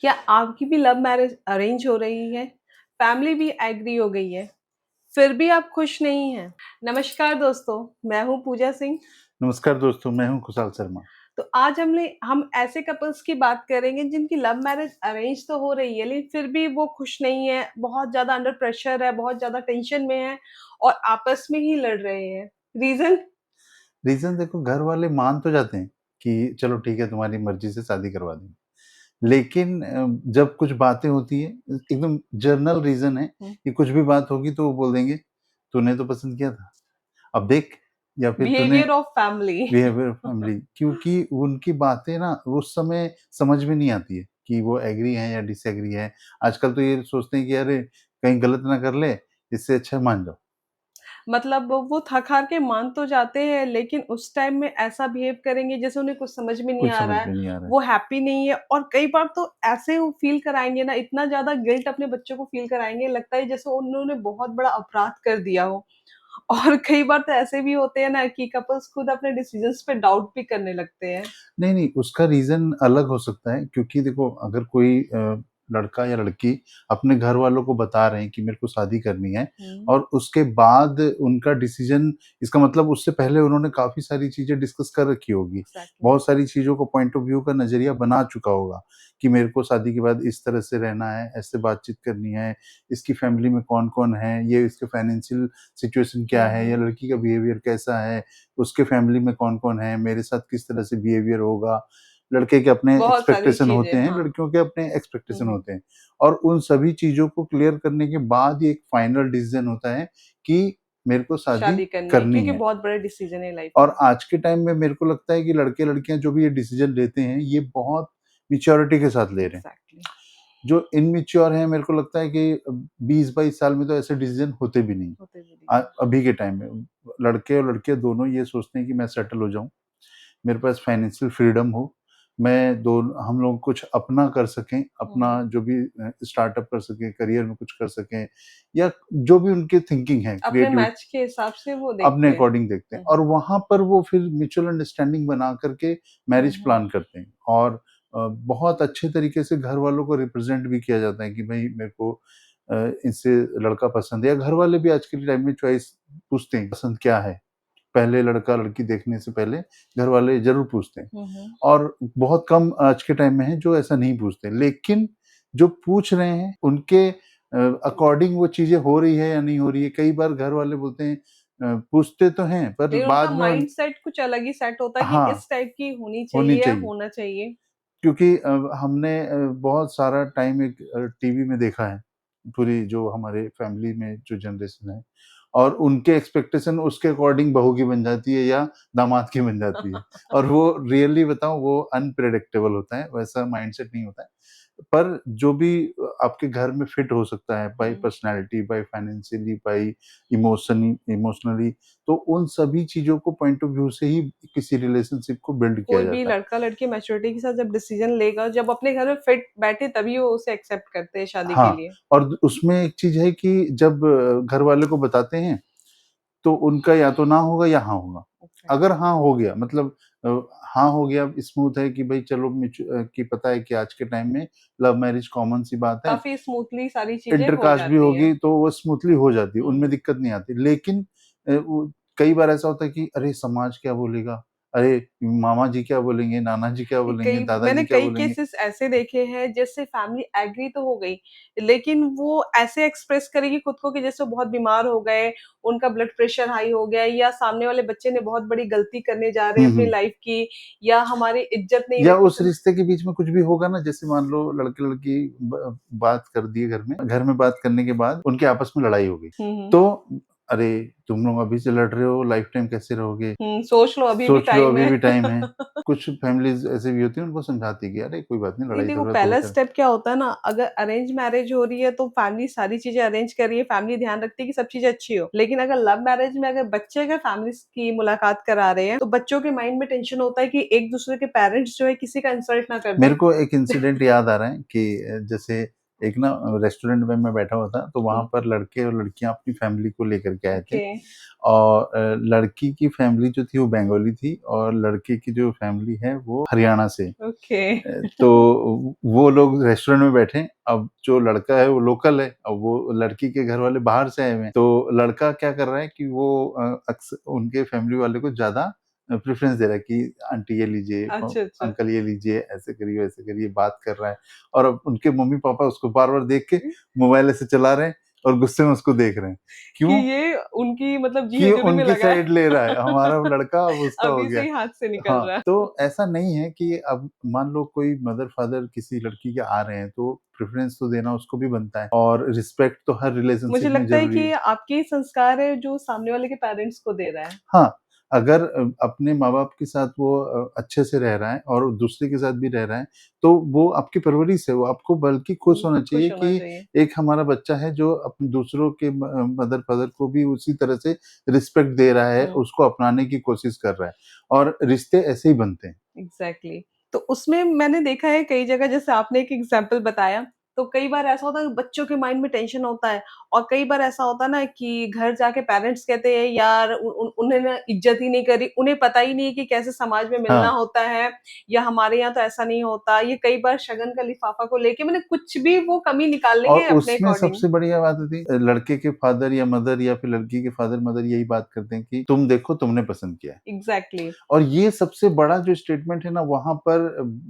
क्या आपकी भी लव मैरिज अरेंज हो रही है? फैमिली भी एग्री हो गई है, फिर भी आप खुश नहीं हैं? नमस्कार दोस्तों, मैं हूँ पूजा सिंह। नमस्कार दोस्तों, मैं हूं कुशाल शर्मा। तो आज हम ऐसे कपल्स की बात करेंगे जिनकी लव मैरिज अरेंज तो हो रही है, लेकिन फिर भी वो खुश नहीं है, बहुत ज़्यादा अंडर प्रेशर है, बहुत ज़्यादा टेंशन में है और आपस में ही लड़ रहे हैं। रीज़न? रीज़न देखो, घर वाले मान तो जाते हैं कि चलो ठीक है, तुम्हारी मर्ज़ी से शादी करवा देंगे। लेकिन जब कुछ बातें होती हैं, एकदम जर्नल रीज़न है हुँ, कि कुछ भी बात होगी तो वो बोल देंगे, "तूने तो पसंद किया था, अब देख।" या फिर "तूने।" Behaviour of family. Behaviour of family, क्योंकि उनकी बातें ना उस समय समझ में नहीं आती है कि वो एग्री हैं या डिसएग्री हैं। आजकल तो ये सोचते हैं कि अरे! कहीं गलत ना कर ले, इससे अच्छा मान जाओ। मतलब वो थक-हार के मान तो जाते हैं, लेकिन उस टाइम में ऐसा बिहेव करेंगे जैसे उन्हें कुछ समझ में नहीं कुछ आ समझ रहा है, में नहीं आ रहा है। वो हैप्पी नहीं है और कई बार तो ऐसे वो फ़ील कराएँगे ना, इतना ज़्यादा गिल्ट अपने बच्चों को फ़ील कराएँगे, लगता है जैसे उन्होंने बहुत बड़ा अपराध कर दिया हो। और कई बार तो ऐसे भी होते हैं ना कि कपल्स खुद अपने डिसीज़न्स पे डाउट भी करने लगते हैं। नहीं, नहीं, उसका रीज़न अलग हो सकता है, क्योंकि देखो, अगर कोई लड़का या लड़की अपने घर वालों को बता रहे हैं कि मेरे को शादी करनी है हुँ, और उसके बाद उनका डिसीज़न, इसका मतलब उससे पहले उन्होंने काफ़ी सारी चीज़ें डिस्कस कर रखी होगी। एग्ज़ैक्टली। बहुत सारी चीज़ों को पॉइंट ऑफ व्यू का नज़रिया बना चुका होगा कि मेरे को शादी के बाद इस तरह से रहना है, ऐसे बातचीत करनी है, इसकी फैमिली में कौन-कौन है, ये इसके फाइनेंशियल सिचुएशन क्या हुँ, है, या हुँ, लड़की का बिहेवियर कैसा है, उसके फैमिली में कौन-कौन है, मेरे साथ किस तरह से बिहेवियर होगा। लड़के के अपने बहुत सारी एक्सपेक्टेशन चीज़ें, होते हैं, हाँ। लड़कियों के अपने हुँ, एक्सपेक्टेशन हुँ, होते हैं, और उन सभी चीज़ों को क्लियर करने के बाद ही एक फाइनल डिसीज़न होता है कि मेरे को शादी शादी करनी है करनी क्योंकि है। बहुत बड़ा डिसीज़न है लाइफ़ और का। आज के टाइम में मेरे को लगता है कि लड़के-लड़कियाँ जो भी ये डिसीज़न लेते हैं, ये बहुत मैच्योरिटी के साथ ले रहे हैं। एग्ज़ैक्टली। जो इमैच्योर हैं, मेरे को लगता है कि 20-22 साल में तो ऐसे डिसीज़न होते भी नहीं। होते भी नहीं। अभी के टाइम में लड़के और लड़कियाँ दोनों ये सोचते हैं कि मैं सेटल हो जाऊँ, मेरे पास फाइनेंशियल फ्रीडम हो, मैं दोन हम लोग कुछ अपना कर सकें, हुँ, अपना हुँ। जो भी स्टार्टअप कर सकें, करियर में कुछ कर सकें, या जो भी उनकी थिंकिंग है, अपने क्रिएटिविटी, मैच के हिसाब से वो अपने देखते हैं। अकॉर्डिंग देखते हैं, हुँ, और हुँ। वहाँ पर वो फिर म्यूचुअल अंडरस्टैंडिंग बना करके हुँ, मैरिज हुँ। प्लान करते हैं। और बहुत अच्छे तरीके से घर वालों को रिप्रेज़ेंट भी किया जाता है कि भई मेरे को इससे लड़का पसंद है, या घर वाले भी आज के टाइम में चॉइस पूछते हैं, पसंद क्या है? पहले लड़का-लड़की देखने से पहले घर वाले ज़रूर पूछते हैं, हुँ, हुँ। और बहुत कम आज के टाइम में हैं जो ऐसा नहीं पूछते। लेकिन जो पूछ रहे हैं, उनके अकॉर्डिंग वो चीज़ें हो रही है या नहीं हो रही है। कई बार घर वाले बोलते हैं, पूछते तो हैं, पर लेकिन उनका बाद में उन माइंडसेट कुछ अलग ही सेट होता है कि हाँ, इस टाइप की होनी होनी चाहिए या चाहिए। होना चाहिए। क्योंकि हमने बहुत सारा टाइम एक टीवी में देखा है, पूरी जो हमारे फैमिली में जो जनरेशन है, और उनके एक्सपेक्टेशन उसके अकॉर्डिंग बहू की बन जाती है या दामाद की बन जाती है, और वो रियली बताऊँ, वो अनप्रेडिक्टेबल होता है, वैसा माइंडसेट नहीं होता है। पर जो भी आपके घर में फिट हो सकता है, बाय हुँ। Personality, by financially, by emotionally, तो उन सभी चीज़ों को पॉइंट ऑफ व्यू से ही किसी रिलेशनशिप को बिल्ड किया कोई भी जाता है। लड़का-लड़की मैच्योरिटी के साथ जब डिसीज़न लेगा, जब अपने घर में फिट बैठे तभी वो उसे एक्सेप्ट करते हैं शादी के हाँ, लिए। और उसमें एक चीज़ है कि जब घर वाले को बताते हैं, तो उनका या तो ना होगा या हाँ होगा। अगर एग्ज़ैक्टली। हाँ हो गया, मतलब अ, हाँ हो गया, स्मूथ है कि भई चलो, कि पता है कि आज के टाइम में लव मैरिज कॉमन सी बात है। काफ़ी स्मूथली सारी चीज़ें हो इंटरकास्ट भी जाती हैं। होगी तो वो स्मूथली हो जाती है, हुँ, उनमें हुँ। दिक्कत नहीं आती। लेकिन वो कई बार ऐसा होता है कि अरे! समाज क्या बोलेगा? अरे! मामा जी क्या बोलेंगे? नाना जी क्या बोलेंगे? कई मैंने दादाजी क्या कई बोलेंगे? केसेस ऐसे देखे हैं जैसे फैमिली एग्री तो हो गई, लेकिन वो ऐसे एक्सप्रेस करेगी खुद को कि जैसे वो बहुत बीमार हो गए, उनका ब्लड प्रेशर हाई हो गया या सामने वाले बच्चे ने बहुत बड़ी गलती करने जा रहे हुँ, हैं अपनी हुँ। लाइफ की या हमारी इज़्ज़त नहीं या रखी उस तुम। रिश्ते के बीच में कुछ भी होगा ना, जैसे मान लो लड़के-लड़की बात कर दिए घर में बात करने के बाद उनके आपस में लड़ाई हो गई। हुँ, हुँ। तो अरे! तुम लोग अभी से लड़ रहे हो, लाइफ टाइम कैसे रहोगे? हुँ, सोच लो अभी भी सोच लो, टाइम अभी है। भी टाइम है। कुछ फैमिलीज़ ऐसी भी होती हैं, उनको समझाती है कि अरे कोई बात नहीं, नहीं लड़ाई देखो झगड़ा तो पहला होता है। स्टेप क्या होता है ना, अगर अरेंज मैरिज हो रही है तो फैमिली सारी चीज़ें अरेंज कर रही है, फैमिली ध्यान रखती है कि सब चीज़ें अच्छी हो। लेकिन अगर लव मैरिज में अगर बच्चे अगर फैमिलीज़ की मुलाकात करा रहे हैं, तो बच्चों के माइंड में टेंशन होता है कि एक-दूसरे के पेरेंट्स जो है किसी का इंसल्ट ना कर दें। मेरे को एक इंसिडेंट याद आ रहा है कि जैसे एक ना रेस्टोरेंट में मैं बैठा हुआ था, तो वहाँ हुँ, पर लड़के और लड़कियाँ अपनी फैमिली को लेकर के आए थे ओके, और लड़की की फैमिली जो थी वो बंगाली थी और लड़के की जो फैमिली है वो हरियाणा से। ओके। तो वो लोग रेस्टोरेंट में बैठे, अब जो लड़का है वो लोकल है, अब वो लड़की के घर वाले बाहर से आए हुए हैं। तो लड़का क्या कर रहा है कि वो उनके फैमिली वाले को ज़्यादा प्रेफ़रेंस दे रहा है कि आंटी ये लीजिए, अच्छा, अच्छा। अंकल ये लीजिए, ऐसे करिए, वैसे करिए, बात कर रहा है। और अब उनके मम्मी-पापा उसको बार-बार देख के मोबाइल ऐसे चला रहे हैं और गुस्से में उसको देख रहे हैं। कि क्यों? ये उनकी मतलब जी कि हजूरी में उनकी लगा है। साइड ले रहा है, हमारा लड़का अब उसका हो अभी से गया। ही हाथ से निकल हाँ, रहा है। तो ऐसा नहीं है कि अब मान लो कोई मदर-फादर किसी लड़की के आ रहे हैं, तो प्रेफ़रेंस तो देना उसको भी बनता है और रिस्पेक्ट तो हर मुझे रिलेशनशिप में लगता है कि ज़रूरी है। ये आपके ही संस्कार है जो सामने वाले के पेरेंट्स को दे रहा है। हाँ, अगर अपने माँ-बाप के साथ वो अच्छे से रह रहा है और दूसरे के साथ भी रह रहा है, तो वो आपकी परवरिश है, वो आपको बल्कि खुश होना चाहिए खुश होना कि चाहिए। एक हमारा बच्चा है जो दूसरों के मदर-फादर को भी उसी तरह से रिस्पेक्ट दे रहा है, हुँ। उसको अपनाने की कोशिश कर रहा है और रिश्ते ऐसे ही बनते हैं। एग्ज़ैक्टली। तो उसमें मैंने देखा है कई जगह जैसे आपने एक एग्ज़ाम्पल बताया, तो कई बार ऐसा होता है कि बच्चों के माइंड में टेंशन होता है और कई बार ऐसा होता है ना कि घर जाके पेरेंट्स कहते हैं यार उ उ उन्हें ना इज़्ज़त ही नहीं करी, उन्हें पता ही नहीं है कि कैसे समाज में मिलना हाँ। होता है या हमारे यहाँ तो ऐसा नहीं होता। ये कई बार शगन का लिफ़ाफ़ा को लेके मैंने कुछ भी वो कमी निकाल और लेंगे अपने उसमें अकॉर्डिंग। सबसे बढ़िया बात होती है लड़के के फादर या मदर या फिर लड़की के फादर मदर यही बात करते हैं कि तुम देखो तुमने पसंद किया है। एग्ज़ैक्टली। और ये सबसे बड़ा जो स्टेटमेंट है ना वहाँ पर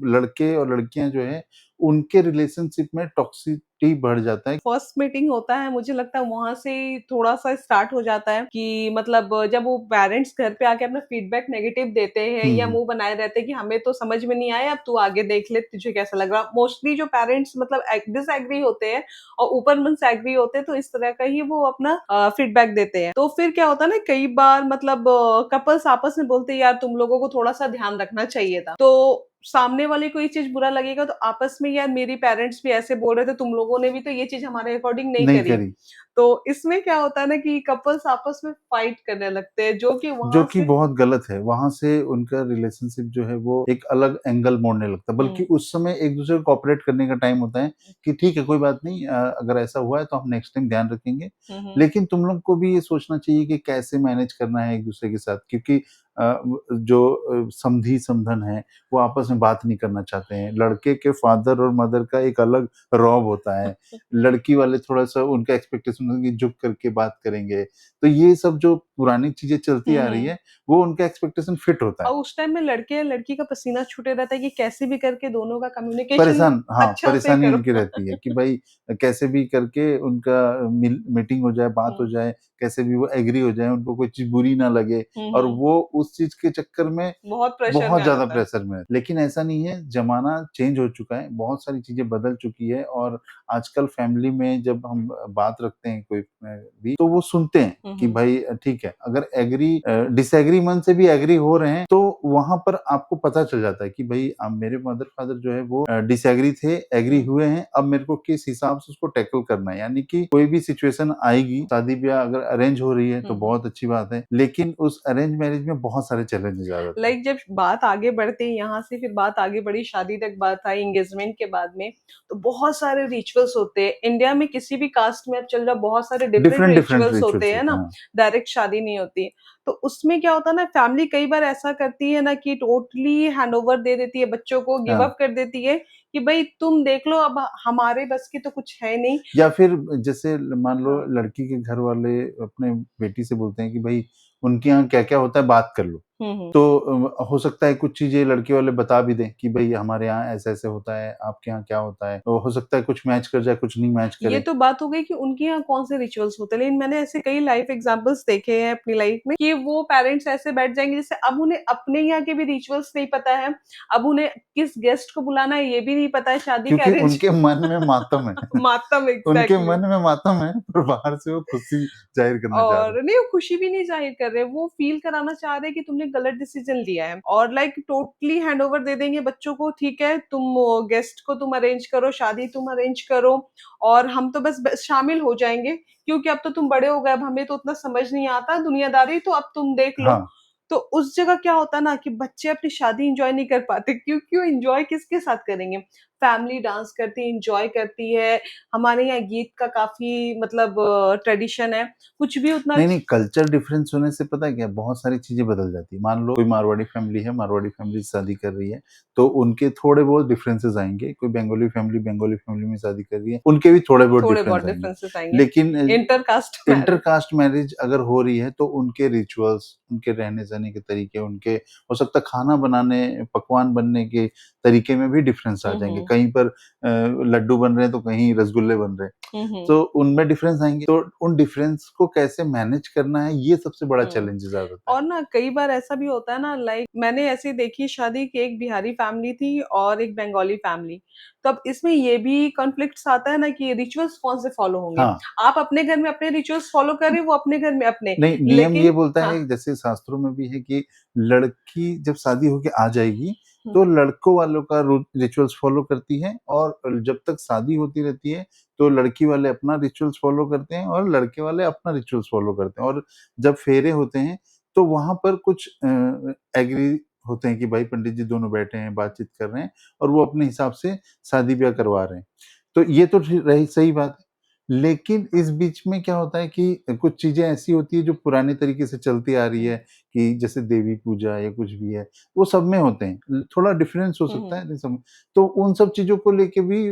लड़के और लड़कियाँ जो हैं उनके रिलेशनशिप में टॉक्सिसिटी बढ़ जाता है। फर्स्ट मीटिंग होता है, मुझे लगता है वहाँ से थोड़ा-सा स्टार्ट हो जाता है कि मतलब जब वो पेरेंट्स घर पे आके अपना फीडबैक नेगेटिव देते हैं हुँ, या हुँ। मुँह बनाए रहते हैं कि हमें तो समझ में नहीं आया, अब तू आगे देख ले, तुझे कैसा लग रहा? मोस्टली जो पेरेंट्स मतलब डिसएग्री होते हैं और ऊपर मन से एग्री होते हैं, तो इस तरह का ही वो अपना फीडबैक देते हैं। तो फिर क्या होता है ना, कई बार मतलब कपल्स आपस में बोलते हैं, "यार, तुम लोगों को थोड़ा-सा ध्यान रखना चाहिए था।" तो सामने वाले को ये चीज़ बुरा लगेगा तो आपस में यार मेरी पेरेंट्स भी ऐसे बोल रहे थे, तुम लोगों ने भी तो ये चीज़ हमारे अकॉर्डिंग नहीं नहीं करी। करी। तो इसमें क्या होता है ना कि कपल्स आपस में फाइट करने लगते हैं, जो कि जो वहाँ कि से बहुत गलत है। वहाँ से उनका रिलेशनशिप जो है वो एक अलग एंगल मोड़ने लगता है। बल्कि हुँ, उस समय एक-दूसरे को कोऑपरेट करने का टाइम होता है कि ठीक है कोई बात नहीं अगर ऐसा हुआ है तो हम नेक्स्ट टाइम ध्यान रखेंगे। हुँ, हुँ, लेकिन तुम लोग को भी ये सोचना चाहिए कि कैसे मैनेज करना है एक-दूसरे के साथ क्योंकि जो समधी-समधन है वो आपस में बात नहीं करना चाहते हैं। लड़के के फादर और मदर का एक अलग रौब होता है। लड़की वाले थोड़ा-सा उनका एक्सपेक्टेशन होता है कि झुक करके बात करेंगे। तो ये सब जो पुरानी चीज़ें चलती हुँ, आ रही हुँ। है, वो उनका एक्सपेक्टेशन फिट होता है। और उस टाइम में लड़के या लड़की का पसीना छूटे रहता है कि कैसे भी करके दोनों का कम्युनिकेशन परेशान हाँ, अच्छा से परेशानी करो। उनकी रहती है कि भाई कैसे भी करके उनका मीटिंग हो जाए, बात हो हुँ, जाए, कैसे भी वो एग्री हो जाए, उनको कोई चीज़ बुरी ना लगे हुँ, और हुँ। वो उस चीज़ के चक्कर में बहुत प्रेशर में बहुत आ ज़्यादा जाता है। प्रेशर में है। लेकिन ऐसा नहीं है, ज़माना चेंज हो चुका है, बहुत सारी चीज़ें बदल चुकी है और आजकल फैमिली में जब हम बात रखते हैं कोई भी, तो वो सुनते हैं हुँ, कि हुँ। भाई ठीक है, अगर डिसएग्री मन से भी एग्री हो रहे हैं, तो वहाँ पर आपको पता चल जाता है कि भई मेरे मदर-फादर जो है वो डिसएग्री थे, एग्री हुँ, हुए हैं, अब मेरे को किस हिसाब से उसको टैकल करना है। यानी कि कोई भी सिचुएशन आएगी, शादी-ब्याह अगर अरेंज हो रही है, तो हुँ, हुँ। बहुत अच्छी बात है, लेकिन उस अरेंज मैरेज में बहुत सारे चैलेंजेज़ आ जाते हैं। लाइक जब बात आगे बढ़ती है यहाँ से फिर बात आगे बढ़ी शादी तक बात आई एंगेजमेंट के बाद में, तो बहुत सारे रिचुअल्स होते हैं। इंडिया में किसी भी कास्ट में आप चल जाओ बहुत सारे डिफरेंट डिफरेंट डिफरेंट रिचुअल्स होते रिचुअल्स हैं होते ना, हैं, हाँ। डायरेक्ट शादी नहीं होती। तो उसमें क्या होता है ना फैमिली कई बार ऐसा करती है ना कि टोटली हैंडओवर दे देती है बच्चों को, गिव हाँ, अप कर देती है कि भई तुम देख लो अब हमारे बस की तो कुछ है नहीं। या फिर जैसे मान लो हाँ। लड़की के घर वाले अपने बेटी से बोलते हैं कि भई उनके यहाँ क्या-क्या होता है बात कर लो। हुँ, हुँ। तो हो सकता है कुछ चीज़ें लड़के वाले बता भी दें कि भई हमारे यहाँ ऐसे-ऐसे होता है, आपके यहाँ क्या होता है? तो हो सकता है कुछ मैच कर जाए, कुछ नहीं मैच ये करे। तो बात हो गई कि उनके यहाँ कौन-से रिचुअल्स होते हैं, लेकिन मैंने ऐसे कई लाइफ एग्ज़ाम्पल्स देखे हैं अपनी लाइफ में कि वो पेरेंट्स ऐसे बैठ जाएँगे जैसे अब उन्हें अपने यहाँ के भी रिचुअल्स नहीं पता है, अब उन्हें किस गेस्ट को बुलाना है ये भी नहीं पता है, शादी के क्योंकि अरेंज उनके मन में मातम है। मातम उनके एग्ज़ैक्टली। मन में मातम है पर बाहर से वो खुशी ज़ाहिर करना चाह रहे हैं। और नहीं वो खुशी भी नहीं ज़ाहिर कर रहे, वो फ़ील कराना चाह रहे हैं कि तुमने गलत डिसीज़न लिया है और लाइक टोटली हैंडओवर दे देंगे बच्चों को, ठीक है, तुम गेस्ट को तुम अरेंज करो, शादी तुम अरेंज करो और हम तो बस शामिल हो जाएँगे क्योंकि अब तो तुम बड़े हो गए, अब हमें तो उतना समझ नहीं आता दुनियादारी तो अब तुम देख लो। हाँ, तो उस जगह क्या होता है ना कि बच्चे अपनी शादी एन्जॉय नहीं कर पाते क्योंकि वो एन्जॉय किसके साथ करेंगे? फैमिली डांस करती है, एन्जॉय करती है। हमारे यहाँ गीत का काफ़ी मतलब ट्रेडिशन है। कुछ भी उतना नहीं, नहीं, कल्चर डिफरेंस होने से पता है क्या, बहुत सारी चीज़ें बदल जाती हैं। मान लो कोई मारवाड़ी फैमिली है, मारवाड़ी फैमिली से शादी कर रही है, तो उनके थोड़े बहुत डिफरेंसेस आएँगे। कोई बंगाली फैमिली में शादी कर रही है, उनके भी थोड़े बहुत थोड़े डिफरेंस बहुत आएँगे। डिफरेंसेस आएँगे। लेकिन inter caste inter marriage. Caste marriage अगर हो रही है, तो उनके रिचुअल्स, उनके रहने-सहने के तरीके, उनके हो सकता है खाना बनाने, पकवान बनने के तरीके में भी डिफरेंस आ हुँ, जाएँगे। हुँ। कहीं पर लड्डू बन रहे हैं, तो कहीं रसगुल्ले बन रहे हैं। हुँ, हुँ। तो उनमें डिफरेंस आएँगे, तो उन डिफरेंस को कैसे मैनेज करना है, ये सबसे बड़ा हुँ। चैलेंजेज़ आ जाता है। और ना कई बार ऐसा भी होता है ना लाइक मैंने ऐसी देखी शादी कि एक बिहारी फैमिली थी और एक बंगाली फैमिली। तो अब इसमें ये भी कॉन्फ्लिक्ट्स आता है ना कि रिचुअल्स कौन से फॉलो होंगे। हाँ, आप अपने घर में अपने रिचुअल्स फॉलो कर रहे हो, वो अपने घर में अपने। नहीं, नियम ये लेकिन बोलता हाँ। है, जैसे शास्त्रों में भी है कि लड़की जब शादी होके आ जाएगी, हुँ, तो लड़कों वालों का रिचुअल्स फॉलो करती है, और जब तक शादी होती रहती है, तो लड़की वाले अपना रिचुअल्स फॉलो करते हैं और लड़के वाले अपना रिचुअल्स फॉलो करते हैं, और जब फेरे होते हैं, तो वहाँ पर कुछ एग्री होते हैं कि भाई पंडित जी दोनों बैठे हैं, बातचीत कर रहे हैं, और वो अपने हिसाब से शादी-ब्याह करवा रहे हैं। तो ये तो रही सही बात है। लेकिन इस बीच में क्या होता है कि कुछ चीज़ें ऐसी होती हैं जो पुराने तरीके से चलती आ रही हुँ, है, कि जैसे देवी पूजा या कुछ भी है, वो सब में होते हैं। थोड़ा डिफरेंस हो हुँ, सकता हुँ। है, नहीं सम तो उन सब चीज़ों को लेके भी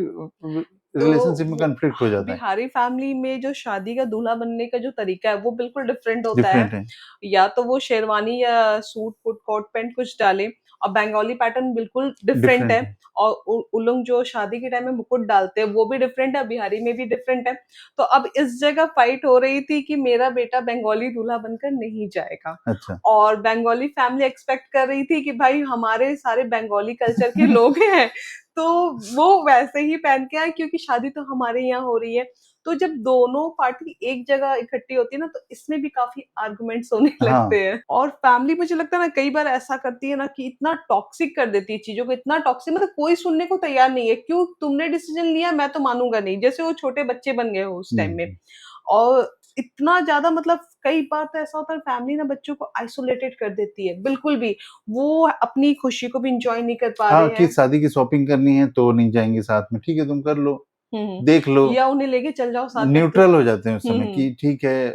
तो रिलेशनशिप में वो कॉन्फ्लिक्ट हो जाता है। बिहारी फैमिली में जो शादी का दूल्हा बनने का जो तरीका है, वो बिल्कुल डिफरेंट होता है। डिफरेंट है, या तो वो शेरवानी या सूट फूट कोट पैंट कुछ डाले और बंगाली पैटर्न बिल्कुल डिफरेंट डिफरेंट है। है। और उ लोग जो शादी के टाइम में मुकुट डालते हैं, वो भी डिफरेंट है, बिहारी में भी डिफरेंट है। तो अब इस जगह फाइट हो रही थी कि मेरा बेटा बंगाली दूल्हा बनकर नहीं जाएगा। अच्छा। और बंगाली फैमिली एक्सपेक्ट कर रही थी कि भाई हमारे सारे बंगाली कल्चर के लोग हैं, तो वो वैसे ही पहन के आए क्योंकि शादी तो हमारे यहाँ हो रही है। तो जब दोनों पार्टी एक जगह इकट्ठी होती है ना, तो इसमें भी काफ़ी आर्गुमेंट्स होने हाँ, लगते हैं। और फैमिली मुझे लगता है ना कई बार ऐसा करती है ना कि इतना टॉक्सिक कर देती है चीज़ों को, इतना टॉक्सिक मतलब कोई सुनने को तैयार नहीं है। क्यों तुमने डिसीज़न लिया मैं तो मानूँगा नहीं। जैसे वो छोटे बच्चे बन गए हो उस हुँ, टाइम में। हुँ। और इतना ज़्यादा मतलब कई बार तो ऐसा होता है फैमिली ना बच्चों को आइसोलेटेड कर देती है, बिल्कुल भी। वो अपनी खुशी को भी एन्जॉय नहीं कर पा हाँ, रहे कि हैं। शादी की शॉपिंग करनी है तो नहीं जाएँगे साथ में, ठीक है तुम कर लो, हुँ, हुँ। देख लो। या उन्हें लेके चल जाओ साथ में तो न्यूट्रल हो जाते हैं उस हुँ, समय हुँ। कि ठीक है,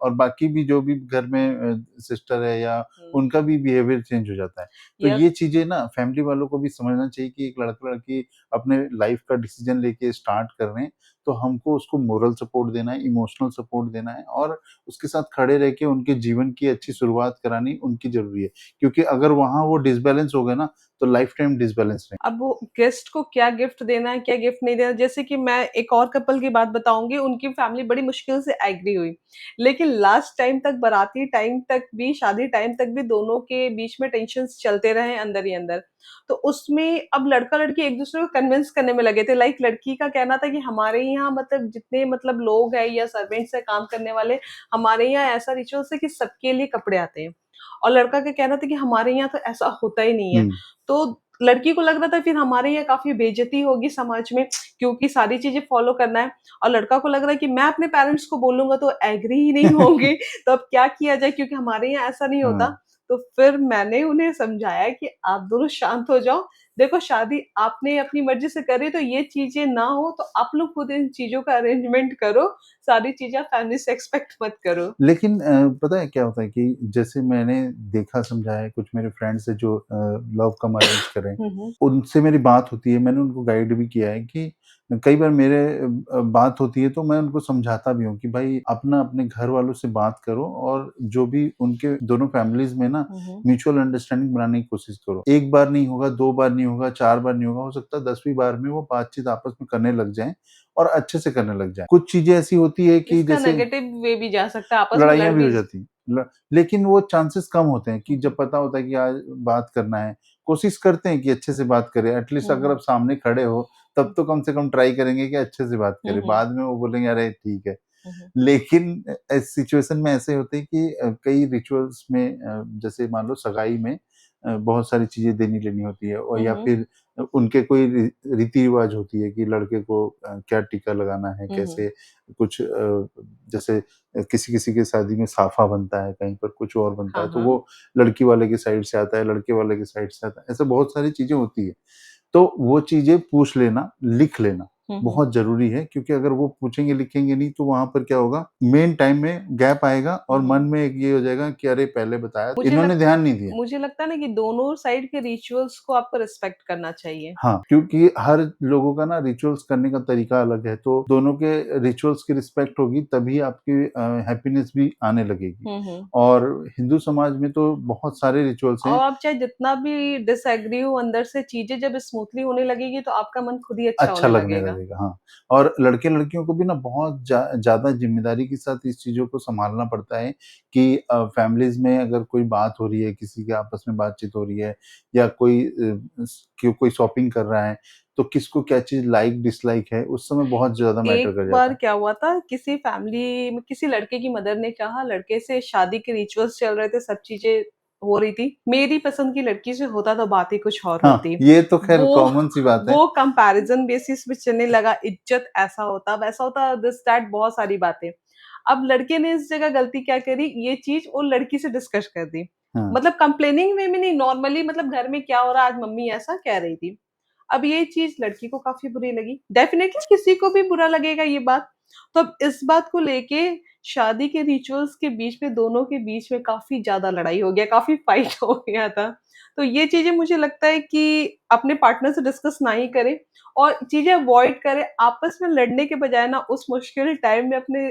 और बाकी भी जो भी घर में सिस्टर है या हुँ। उनका भी बिहेवियर चेंज हो जाता है। तो या ये चीज़ें ना फैमिली वालों को भी समझना चाहिए कि एक लड़का-लड़की अपने लाइफ़ का डिसीज़न लेके स्टार्ट कर रहे हैं, तो हमको उसको मोरल सपोर्ट देना है, इमोशनल सपोर्ट देना है, और उसके साथ खड़े रह के उनके जीवन की अच्छी शुरुआत करानी उनकी ज़रूरी है। क्योंकि अगर वहाँ वो डिसबैलेंस हो गए ना, तो लाइफ़ टाइम डिसबैलेंस रहें। अब वो गेस्ट को क्या गिफ्ट देना है, क्या गिफ्ट नहीं देना, जैसे कि मैं एक और कपल की बात बताऊँगी, उनकी फैमिली बड़ी मुश्किल से एग्री हुई। लेकिन लास्ट टाइम तक बाराती टाइम तक भी, शादी टाइम तक भी दोनों के बीच में टेंशन्स चलते रहे अंदर ही अंदर। तो उसमें अब लड़का-लड़की एक-दूसरे को कन्विंस करने में लगे थे। लाइक लड़की का कहना था कि हमारे यहाँ मतलब जितने मतलब लोग हैं या सर्वेंट्स हैं काम करने वाले, हमारे यहाँ ऐसा रिचुअल्स है कि सबके लिए कपड़े आते हैं। और लड़का का कहना था कि हमारे यहाँ तो ऐसा होता ही नहीं है। हुँ, तो लड़की को लग रहा था फिर हमारे यहाँ काफ़ी बेइज़्ज़ती होगी समाज में क्योंकि सारी चीज़ें फ़ॉलो करना है और लड़का को लग रहा है कि मैं अपने पेरेंट्स को बोलूँगा तो एग्री ही नहीं होंगे, तो अब क्या किया जाए क्योंकि हमारे यहाँ ऐसा नहीं होता। हाँ। तो फिर मैंने उन्हें समझाया कि आप दोनों शांत हो जाओ, देखो शादी आपने अपनी मर्ज़ी से करी तो ये चीज़ें ना हो तो आप लोग खुद इन चीज़ों का अरेंजमेंट करो, सारी चीज़ें आप फैमिली से एक्सपेक्ट मत करो। लेकिन पता है क्या होता है कि जैसे मैंने देखा समझा है, कुछ मेरे फ्रेंड्स हैं जो लव कम अरेंज कर रहे हैं, हुँ, हुँ। उनसे मेरी बात होती है, मैंने उनको गाइड भी किया है कि कई बार मेरे बात होती है तो मैं उनको समझाता भी हूँ कि भाई अपना अपने घर वालों से बात करो, और जो भी उनके दोनों फैमिलीज़ में ना हुँ, हुँ। म्यूचुअल अंडरस्टैंडिंग बनाने की कोशिश करो। 1 बार नहीं होगा, 2 बार नहीं होगा, 4 बार नहीं होगा, हो सकता है 10वीं बार में वो बातचीत आपस में करने लग जाएँ और अच्छे से करने लग जाएँ। कुछ चीज़ें ऐसी होती है कि इसका जैसे नेगेटिव वे भी जा सकता है, आपस में लड़ाइयाँ लड़ भी हो भी जाती हैं। लेकिन वो चांसेस कम होते हैं कि हुँ, जब हुँ। पता होता है कि आज बात करना है, कोशिश करते हैं कि अच्छे से बात करें, एटलीस्ट हुँ, अगर हुँ। आप सामने खड़े हो, तब तो कम से कम ट्राई करेंगे कि अच्छे से बात हुँ, करें। हुँ। बाद में वो बोलेंगे अरे ठीक है। हुँ, हुँ। लेकिन सिचुएशन में ऐसे होते हैं कि कई रिचुअल्स में जैसे मान लो सगाई में बहुत सारी चीज़ें देनी-लेनी होती है, और हुँ, या हुँ। फिर उनके कोई रीति-रिवाज होती है कि लड़के को क्या टीका लगाना है, हुँ, हुँ। कैसे कुछ जैसे किसी-किसी की शादी में साफा बनता है, कहीं पर कुछ और बनता हाँ, है, तो हाँ। वो लड़की वाले की साइड से आता है, लड़के वाले की साइड से आता है, ऐसे बहुत सारी चीज़ें होती हैं। तो वो चीज़ें पूछ लेना, लिख लेना हुँ, हुँ। बहुत ज़रूरी है, क्योंकि अगर वो पूछेंगे, लिखेंगे नहीं तो वहाँ पर क्या होगा, मेन टाइम में गैप आएगा हुँ, और मन हुँ। में एक ये हो जाएगा कि अरे पहले बताया, मुझे लग इन्होंने ध्यान नहीं दिया। मुझे लगता है ना कि दोनों साइड के रिचुअल्स को आपको रिस्पेक्ट करना चाहिए। हाँ, क्योंकि हर लोगों का ना रिचुअल्स करने का तरीका अलग है, तो दोनों के रिचुअल्स की रिस्पेक्ट होगी तभी आपकी हैप्पीनेस भी आने लगेगी। हुँ, हुँ। और हिंदू समाज में तो बहुत सारे रिचुअल्स और हैं, आप चाहे जितना भी डिसएग्री हो अंदर से चीज़ें जब स्मूथली होने लगेगी तो आपका मन खुद ही अच्छा अच्छा होने लगने लगेगा। लगेगा, हाँ। और लड़के-लड़कियों को भी ना बहुत ज़्यादा ज़िम्मेदारी के साथ इस चीज़ों को सँभालना पड़ता है कि फैमिलीज़ में अगर कोई बात हो रही है, किसी के आपस में बातचीत हो रही है या कोई कोई शॉपिंग कर रहा है, तो किसको क्या चीज़ लाइक डिसलाइक है, उस समय बहुत ज़्यादा मैटर एक कर जाता बार है। क्या हुआ था किसी फैमिली में किसी लड़के की मदर ने कहा लड़के से शादी के रिचुअल्स चल रहे थे, सब चीज़ें हो रही थी। मेरी पसंद की लड़की से होता तो बात ही कुछ और हाँ, होती। ये तो ख़ैर वो कॉमन सी बात है। वो कंपैरिज़न बेसिस पे चलने लगा, इज़्ज़त ऐसा होता, वैसा होता, दिस दैट बहुत सारी बातें। अब लड़के ने इस जगह गलती क्या करी, ये चीज़ वो लड़की से डिस्कस कर दी। हाँ, मतलब कंप्लेनिंग वे में नहीं, नॉर्मली मतलब घर में क्या हो रहा है, आज मम्मी ऐसा कह रही थी। अब ये चीज़ लड़की को काफ़ी बुरी लगी। डेफ़िनेटली किसी को भी बुरा लगेगा ये बात। तो अब इस बात को लेके शादी के रिचुअल्स के बीच में दोनों के बीच में काफ़ी ज़्यादा लड़ाई हो गया, काफ़ी फाइट हो गया था। तो ये चीज़ें मुझे लगता है कि अपने पार्टनर से डिस्कस ना ही करें और चीज़ें अवॉइड करें। आपस में लड़ने के बजाय ना उस मुश्किल टाइम में अपने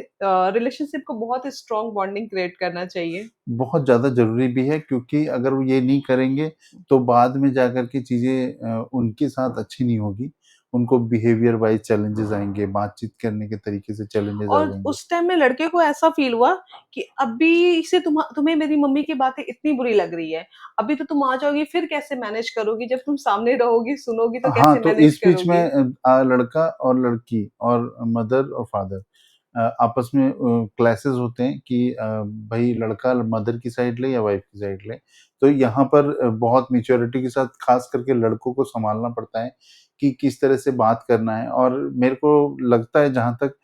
रिलेशनशिप को बहुत स्ट्रॉन्ग बॉन्डिंग क्रिएट करना चाहिए। बहुत ज़्यादा ज़रूरी भी है, क्योंकि अगर वो ये नहीं करेंगे, तो बाद में जाकर के चीज़ें उनके साथ अच्छी नहीं होगी। उनको बिहेवियर वाइज़ चैलेंजेज़ आएँगे, बातचीत करने के तरीके से चैलेंजेज़ आ और जाएँगे। उस टाइम में लड़के को ऐसा फ़ील हुआ कि अभी से तुम्हें मेरी मम्मी की बातें इतनी बुरी लग रही है। अभी तो तुम आ जाओगी फिर कैसे मैनेज करोगी? जब तुम सामने रहोगी, सुनोगी तो हाँ, कैसे तो मैनेज इस बीच में करोगी? लड़का और लड़की और मदर और फादर आपस में क्लैशेज़ होते हैं कि भई लड़का मदर की साइड ले या वाइफ़ की साइड ले। तो यहाँ पर बहुत मैच्योरिटी के साथ ख़ास करके लड़कों को सँभालना पड़ता है कि किस तरह से बात करना है, और मेरे को लगता है जहाँ तक